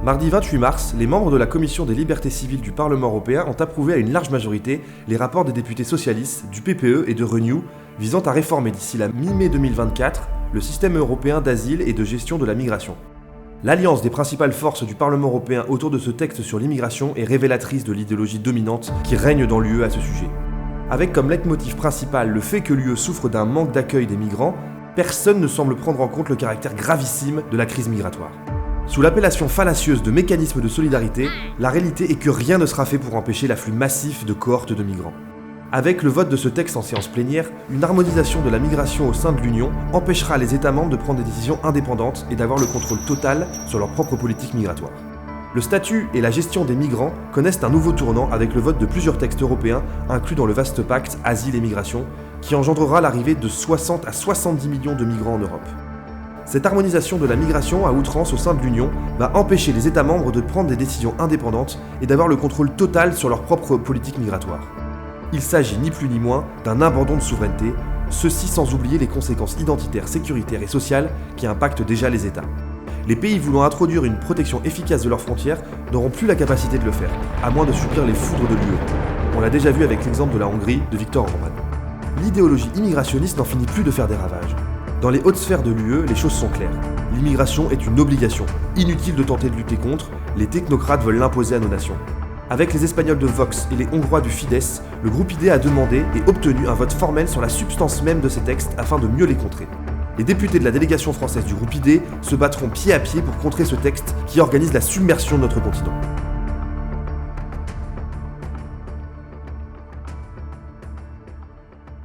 Mardi 28 mars, les membres de la Commission des libertés civiles du Parlement européen ont approuvé à une large majorité les rapports des députés socialistes, du PPE et de Renew visant à réformer d'ici la mi-mai 2024 le système européen d'asile et de gestion de la migration. L'alliance des principales forces du Parlement européen autour de ce texte sur l'immigration est révélatrice de l'idéologie dominante qui règne dans l'UE à ce sujet. Avec comme leitmotiv principal le fait que l'UE souffre d'un manque d'accueil des migrants, personne ne semble prendre en compte le caractère gravissime de la crise migratoire. Sous l'appellation fallacieuse de mécanisme de solidarité, la réalité est que rien ne sera fait pour empêcher l'afflux massif de cohortes de migrants. Avec le vote de ce texte en séance plénière, une harmonisation de la migration au sein de l'Union empêchera les États membres de prendre des décisions indépendantes et d'avoir le contrôle total sur leur propre politique migratoire. Le statut et la gestion des migrants connaissent un nouveau tournant avec le vote de plusieurs textes européens inclus dans le vaste pacte Asile et Migration, qui engendrera l'arrivée de 60 à 70 millions de migrants en Europe. Cette harmonisation de la migration à outrance au sein de l'Union va empêcher les États membres de prendre des décisions indépendantes et d'avoir le contrôle total sur leur propre politique migratoire. Il s'agit ni plus ni moins d'un abandon de souveraineté, ceci sans oublier les conséquences identitaires, sécuritaires et sociales qui impactent déjà les États. Les pays voulant introduire une protection efficace de leurs frontières n'auront plus la capacité de le faire, à moins de subir les foudres de l'UE. On l'a déjà vu avec l'exemple de la Hongrie de Viktor Orbán. L'idéologie immigrationniste n'en finit plus de faire des ravages. Dans les hautes sphères de l'UE, les choses sont claires. L'immigration est une obligation. Inutile de tenter de lutter contre, les technocrates veulent l'imposer à nos nations. Avec les Espagnols de Vox et les Hongrois du Fidesz, le groupe ID a demandé et obtenu un vote formel sur la substance même de ces textes afin de mieux les contrer. Les députés de la délégation française du groupe ID se battront pied à pied pour contrer ce texte qui organise la submersion de notre continent.